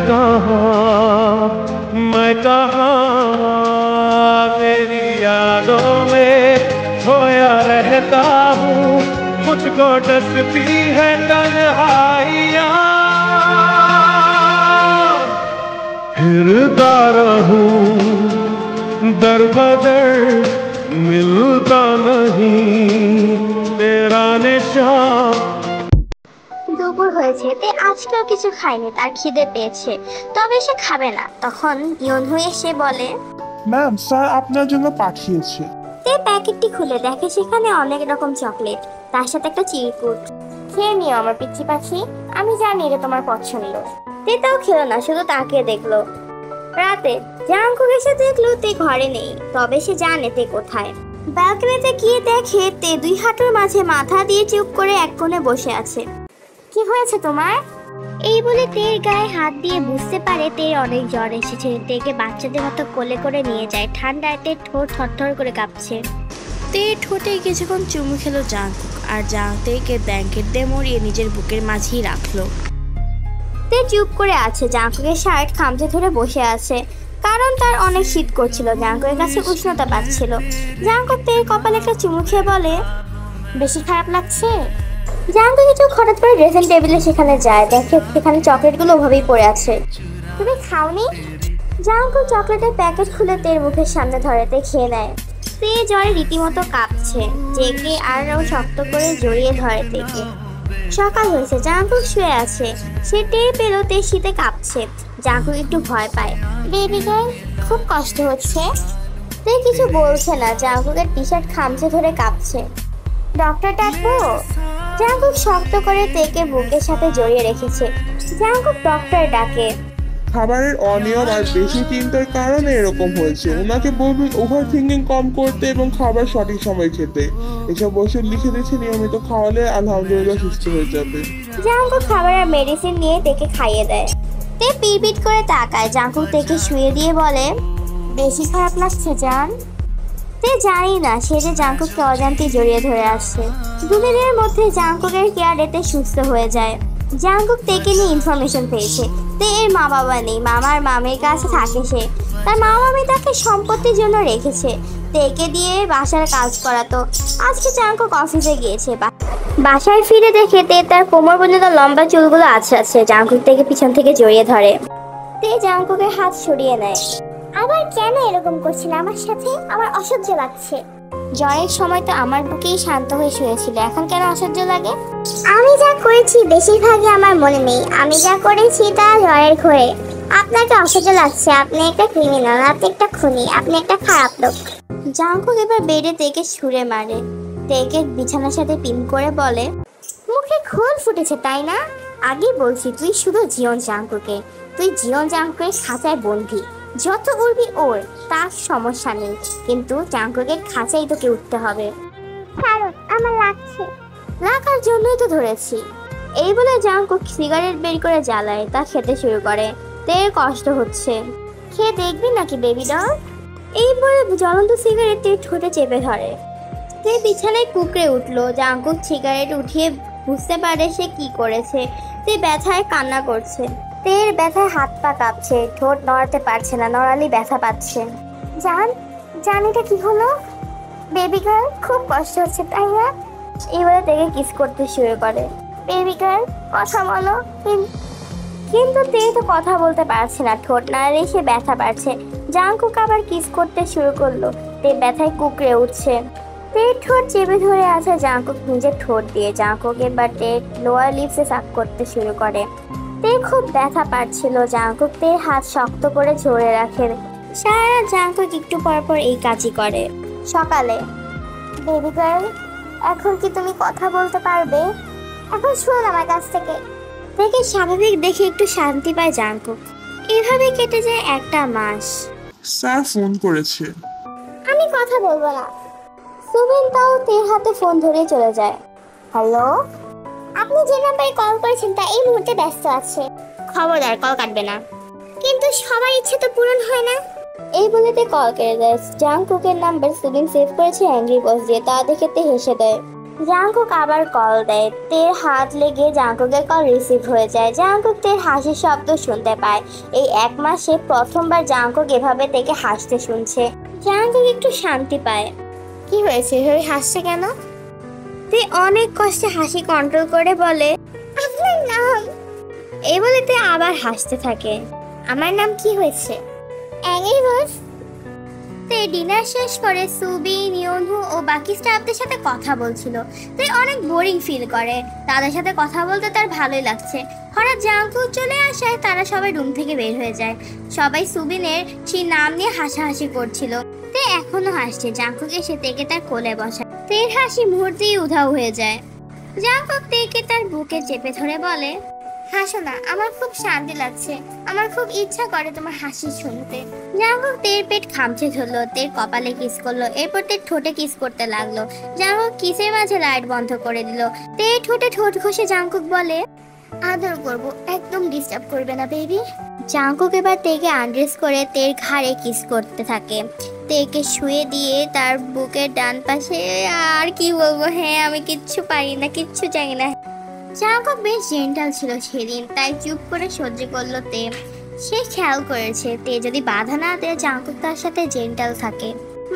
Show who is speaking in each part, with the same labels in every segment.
Speaker 1: कहाँ मैं कहाँ मेरी यादों में खोया रहता हूँ मुझको डसती है तन्हाइयाँ फिरता रहूं दर बदर मिलता नहीं तेरा निशान।
Speaker 2: দুপুর হয়েছে, তে আজকেও কিছু খায়নি, তার খিদে পেয়েছে, তবে সে খাবে না। তখন ইয়ন হয়ে সে বলে,
Speaker 3: ম্যাম স্যার আপনার জন্য পাঠিয়েছে।
Speaker 2: তে প্যাকেটটি খুলে দেখে সেখানে অনেক রকম চকলেট, তার সাথে একটা চিরকুট। খেয়ে নিও আমার পিচ্চি পাখি, আমি জানি এটা তোমার পছন্দ। তে তাও খেলো না, শুধু তাকিয়ে দেখলো। রাতে জাংকুক এসে দেখলো তে ঘরে নেই, তবে সে জানে তে কোথায়। ব্যালকনিতে গিয়ে দেখে তে দুই হাঁটুর মাঝে মাথা দিয়ে চুপ করে এক কোণে বসে আছে। কি হয়েছে তোমার? এই বলে তের গায়ে হাত দিয়ে বুঝতে পারে তের অনেক জ্বর এসেছে। তেকে বাচ্চাদের মতো কোলে করে নিয়ে যায়, ঠান্ডায় তের ঠোঁট থরথর করে কাঁপছে।
Speaker 4: তের ঠোঁটে কিছুক্ষণ চুমু খেলো জাংকুক, আর তেকে ব্ল্যাঙ্কেট দিয়ে মরিয়ে নিজের বুকের মাঝেই রাখলো।
Speaker 2: তে চুপ করে আছে, জাংকুকের শার্ট খামচে ধরে বসে আছে, কারণ তার অনেক শীত করছিল। জাংকুকের কাছে উষ্ণতা পাচ্ছিল। জাংকুক তের কপালে একটা চুমু খেয়ে বলে, বেশি খারাপ লাগছে? জাংকুক কিছু হঠাৎ করে ড্রেসিং টেবিলে সেখানে যায়, দেখে সেখানে চকলেটগুলো ওভাবেই পড়ে আছে। তুমি খাওনি? জাংকুক চকলেটের প্যাকেট খুলে তের মুখের সামনে ধরে তে খেয়ে নেয়। তে জ্বরে রীতিমতো কাঁপছে, জেগে আরও শক্ত করে জড়িয়ে ধরে তেকে। সকাল হয়েছে, জাংকুক শুয়ে আছে। সে টের পেল তে শীতে কাঁপছে। জাংকুক একটু ভয় পায়। বেবি গার্ল, খুব কষ্ট হচ্ছে? তে কিছু বলছে না, জাংকুকের টি শার্ট খামচে ধরে কাঁপছে। ডক্টর ডাকবো? জাংকুক শক্ত করে তেকে বুকের সাথে জড়িয়ে রেখেছে। জাংকুক ডক্টর ডাকে।
Speaker 3: খাবারের অনিয়ম আর বেশি চিন্তার কারণে এরকম হয়েছে। ওনাকে বলবেন ওভার থিঙ্কিং কম করতে এবং খাবার সঠিক সময় খেতে। এসব ওষুধ লিখে দিচ্ছে, নিয়মিত খাওয়ালে আলহামদুলিল্লাহ সুস্থ হয়ে যাবে।
Speaker 2: জাংকুক খাবার আর মেডিসিন নিয়ে তেকে খাইয়ে দেয়। তে পিটপিট করে তাকায়। জাংকুক তেকে শুয়ে দিয়ে বলে, বেশি খারাপ লাগছে জান? তে জানি না সে যে জাংকুককে অজান্তে জড়িয়ে ধরে আসছে। দুদিনের মধ্যে জাংকুকের কেয়ারে তে সুস্থ হয়ে যায়। জাংকুক তেকে নিয়ে ইনফরমেশন পেয়েছে। তে এর মা বাবা নেই, মামার মামের কাছে থাকে সে। তার মা মামি তাকে সম্পত্তির জন্য রেখেছে, তেকে দিয়ে বাসার কাজ করাতো। আজকে জাংকুক অফিসে গিয়েছে। বাসায় ফিরে দেখে তে তার কোমর পর্যন্ত লম্বা চুলগুলো আছে। জাংকুক তেকে পিছন থেকে জড়িয়ে ধরে। তে জাংকুকের হাত সরিয়ে নেয়। আবার কেন এরকম করছিল আমার সাথে? আমার অসহ্য লাগছে। জ্বরের সময় তো আমার বুকেই শান্ত হয়ে শুয়েছিল, এখন কেন অসহ্য লাগে? আমি যা করেছি বেশিরভাগই আমার মনে নেই। আমি যা করেছি তা জ্বরের ঘোরে। আপনাকে অসহ্য লাগছে। আপনি একটা ক্রিমিনাল, আপনি একটা খুনি, আপনি একটা খারাপ লোক। জাংকুক এবার বেডে তেকে ছুঁড়ে মারে। তেকে বিছানার সাথে পিন করে বলে, মুখে খোল ফুটেছে তাই না? আগে বলছি তুই শুধু জিয়ন জাংকুকে, তুই জিয়ন জাংকুকের খাঁচায় বন্দী। যত উড়বি ওর, তার সমস্যা নেই, কিন্তু জাংকুকের খাঁচাই তোকে উঠতে হবে। কারণ আমার লাগছে। লাগার জন্যই তো ধরেছি। এই বলে জাংকুক সিগারেট বের করে জ্বালায়, তা খেতে শুরু করে। তের কষ্ট হচ্ছে। খেয়ে দেখবি নাকি বেবি ডল? এই বলে জ্বলন্ত সিগারেট তের ঠোঁটে চেপে ধরে। তে বিছানায় কুকড়ে উঠলো। জাংকুক সিগারেট উঠিয়ে বুঝতে পারে সে কি করেছে। তে ব্যথায় কান্না করছে। তের ব্যথায় হাত পা কাঁপছে, ঠোঁট নড়াতে পারছে না, নড়ালি ব্যথা পাচ্ছে। জান এটা কি হলো? বেবি গার্ল, খুব কষ্ট হচ্ছে তাই না? এবারে তেকে কিস করতে শুরু করে। বেবি গার্ল, কথা বলো। কিন্তু তে তো কথা বলতে পারছে না, ঠোঁট নাড়ালে সে ব্যথা পাচ্ছে। জাংকুক আবার কিস করতে শুরু করলো। তে ব্যথায় কুকড়ে উঠছে। তের ঠোঁট চেপে ধরে আছে জাংকুক নিজের ঠোঁট দিয়ে। জাংকুক এবার তের লোয়ার লিপসে সাক করতে শুরু করে। তে খুব ব্যথা পাচ্ছিল। জাংকুক তের হাত শক্ত করে ধরে রাখে। সারা রাত জাংকুক একটু পর পর এই কাজই করে। সকালে, বেবি গার্ল, এখন কি তুমি কথা বলতে পারবে? এখন শুনুন আমার কাছ থেকে। দেখে স্বাভাবিক দেখে একটু শান্তি পায় জাংকুক। এভাবে কেটে যায় একটা মাস।
Speaker 3: স্যার ফোন করেছে।
Speaker 2: আমি কথা বলবো না। সুমিন তাও তের হাতে ফোন ধরে চলে যায়। হ্যালো, আপনি যে নাম্বারে কল করেছেন তা এই মুহূর্তে ব্যস্ত আছে। খবরদার কল কাটবে না। কিন্তু সবার ইচ্ছে তো পূরণ হয় না। এই বলে তে কল কেটে দেয়। জাংকুকের নাম্বার সুমিন সেভ করেছে অ্যাংরি বস দিয়ে, তা দেখে তে হেসে দেয়। জাংকুক আবার কল দেয়। তের হাত লেগে জাংকুকের কল রিসিভ হয়ে যায়। জাংকুক তের হাসির শব্দ শুনতে পায়। এই 1 মাসে প্রথমবার জাংকুক এভাবে থেকে হাসতে শুনছে। জাংকুক একটু শান্তি পায়।
Speaker 5: কি হয়েছে, এভাবে হাসছে কেন?
Speaker 2: তে অনেক কষ্টে হাসি কন্ট্রোল করে বলে, আপনার নাম। এই বলে তে আবার হাসতে থাকে।
Speaker 5: আমার নাম কি হয়েছে?
Speaker 2: অ্যাঙ্গি বস। তে ডিনার শেষ করে সুবি, নিয়নহু ও বাকি স্টাফদের সাথে কথা বলছিল। তে অনেক বোরিং ফিল করে। তাদের সাথে কথা বলতে তার ভালোই লাগছে। হঠাৎ জাংকুক চলে আসায় তারা সবাই রুম থেকে বের হয়ে যায়। সবাই সুবিনের সেই নাম নিয়ে হাসাহাসি করছিল। তে এখনো হাসছে। জাংকুক এসে তেকে তার কোলে বসায়। তের হাসি মুহূর্তেই উধাও হয়ে যায়। জাংকুক তেকে তার বুকে চেপে ধরে বলে,
Speaker 5: হাসো না, আমার খুব শান্তি লাগছে। আমার খুব ইচ্ছা করে তোমার হাসি শুনতে।
Speaker 2: জাংকুক তের পেট খামচে ধরলো, তের কপালে কিস করলো, এরপর তের ঠোঁটে কিস করতে লাগলো। জাংকুক কিসের মাঝে লাইট বন্ধ করে দিল। তের ঠোঁটে ঠোঁট ঘষে জাংকুক বলে,
Speaker 5: আদর করবো, একদম ডিস্টার্ব করবে না বেবি।
Speaker 2: জাংকুক এবার তেকে আন্ড্রেস করে তের ঘাড়ে কিস করতে থাকে। তেকে শুয়ে দিয়ে তার বুকের ডান পাশে। আর কি বলবো, হ্যাঁ আমি কিচ্ছু পারি না, কিচ্ছু জানি না। জাংকুক বেশ জেন্টাল ছিল সেদিন, তাই চুপ করে সহ্য করলো তে। সে খেয়াল করেছে তে যদি বাধা না দেয় জাংকুক তার সাথে জেন্টাল থাকে।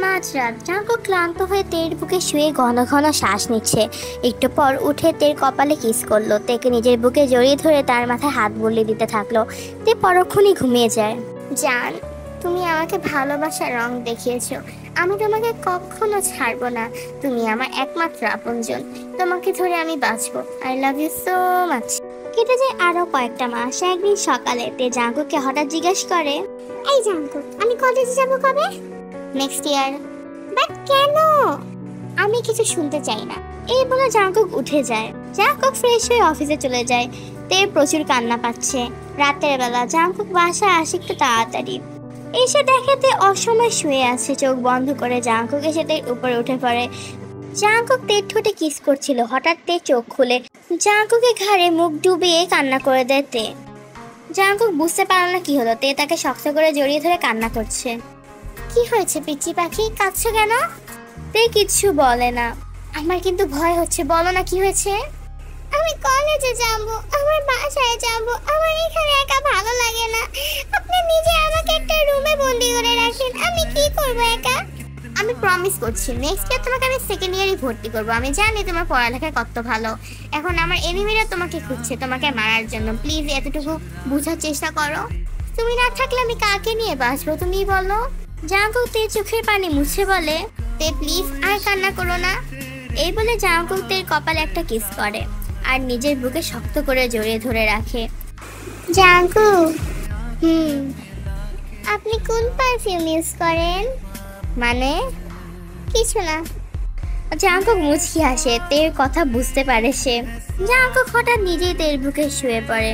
Speaker 2: মাঝরাত জাংকুক ক্লান্ত হয়ে তের বুকে শুয়ে ঘন ঘন শ্বাস নিচ্ছে। একটু পর উঠে তের কপালে কিস করলো। তেকে নিজের বুকে জড়িয়ে ধরে তার মাথায় হাত বুলিয়ে দিতে থাকলো। তে পরক্ষণই ঘুমিয়ে যায়।
Speaker 5: জান, তুমি আমাকে ভালোবাসার রং দেখিয়েছো। আমি তোমাকে কখনো ছাড়বো না। তুমি আমার একমাত্র আপনজন। তোমাকে ধরে আমি বাঁচবো। I love you so much.
Speaker 2: কেটে যায় আরো কয়েকটা মাস। একদিন সকালে তে জাংকুককে হঠাৎ জিজ্ঞেস করে,
Speaker 5: এই জাংকুক, আমি কলেজে যাবো কবে?
Speaker 2: Next year.
Speaker 5: বাট কেন? আমি কিছু শুনতে চাই না।
Speaker 2: এই বলে জাংকুক উঠে যায়। জাংকুক ফ্রেশ হয়ে অফিসে চলে যায়। তে প্রচুর কান্না পাচ্ছে। রাতের বেলা জাংকুক বাসায় আসে একটু তাড়াতাড়ি। এসে দেখে তে অসময় শুয়ে আছে। চোখ বন্ধ করে জাংকুক এসে তের উপরে উঠে পড়ে। জাংকুক তের ঠোঁটে কিস করছিল। হঠাৎ তে চোখ খুলে জাংকুকের ঘাড়ে মুখ ডুবিয়ে কান্না করে দেয় তে। জাংকুক বুঝতে পারল না কি হলো। তে তাকে শক্ত করে জড়িয়ে ধরে কান্না করছে।
Speaker 5: কি হয়েছে পিচ্চি পাখি, কাঁদছো কেন?
Speaker 2: তে কিচ্ছু বলে না।
Speaker 5: আমার কিন্তু ভয় হচ্ছে, বলো না কি হয়েছে। আমি কলেজে যাব, আমার বাসায় যাব। আমার এখানে একা ভালো লাগে না। আপনি নিজে আমাকে একটা রুমে বন্দি করে রাখেন। আমি কি করব একা? আমি প্রমিস করছি নেক্সট ইয়ার তোমাকে আমি সেকেন্ড ইয়ারে ভর্তি করব। আমি জানি তোমার পড়ালেখায় কত ভালো। এখন আমার এনিমিরা তোমাকে খুঁজছে তোমাকে মারার জন্য। প্লিজ এতটুকু বোঝার চেষ্টা করো। তুমি না থাকলে আমি কাকে নিয়ে বাঁচবো তুমি বলো?
Speaker 2: জাংকুক তে চোখের পানি মুছে বলে,
Speaker 5: তে প্লিজ আর কান্না করো না।
Speaker 2: এই বলে জাংকুক তের কপালে একটা কিস করে আর নিজের বুকে শক্ত করে জড়িয়ে ধরে রাখে।
Speaker 5: জাংকুক, আপনি কোন পারফিউম ইউজ করেন?
Speaker 2: মানে
Speaker 5: কিছু না।
Speaker 2: জাংকুক মুচকি হাসে। তের কথা বুঝতে পারে সে। জাংকুক হঠাৎ নিজেই তের বুকে শুয়ে পড়ে।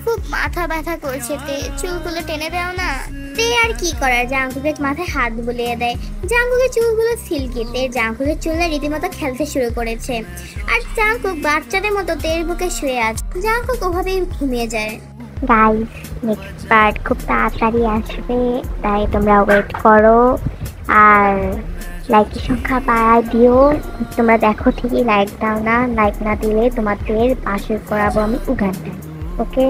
Speaker 5: খুব মাথা ব্যথা করছে তে, চুলগুলো টেনে দাও না।
Speaker 2: তে আর কি করার, জাংকুকের মাথায় হাত বুলিয়ে দেয়। জাংকুকের চুলগুলো সিল্কি। তে জাংকুকের চুলে রীতিমতো খেলতে শুরু করেছে। আর জাংকুক বাচ্চাদের মতো তের বুকে শুয়ে আছে। জাংকুক ওভাবেই ঘুমিয়ে যায়।
Speaker 6: গাইস, নেক্সট পার্ট খুব তাড়াতাড়ি আসবে, তাই তোমরা ওয়েট করো। আর লাইকের সংখ্যা বাড়ায় দিও। তোমরা দেখো ঠিকই লাইক দাও না, লাইক না দিলে তোমাদের পাশে করাবো আমি উগান্ডায়। ওকে।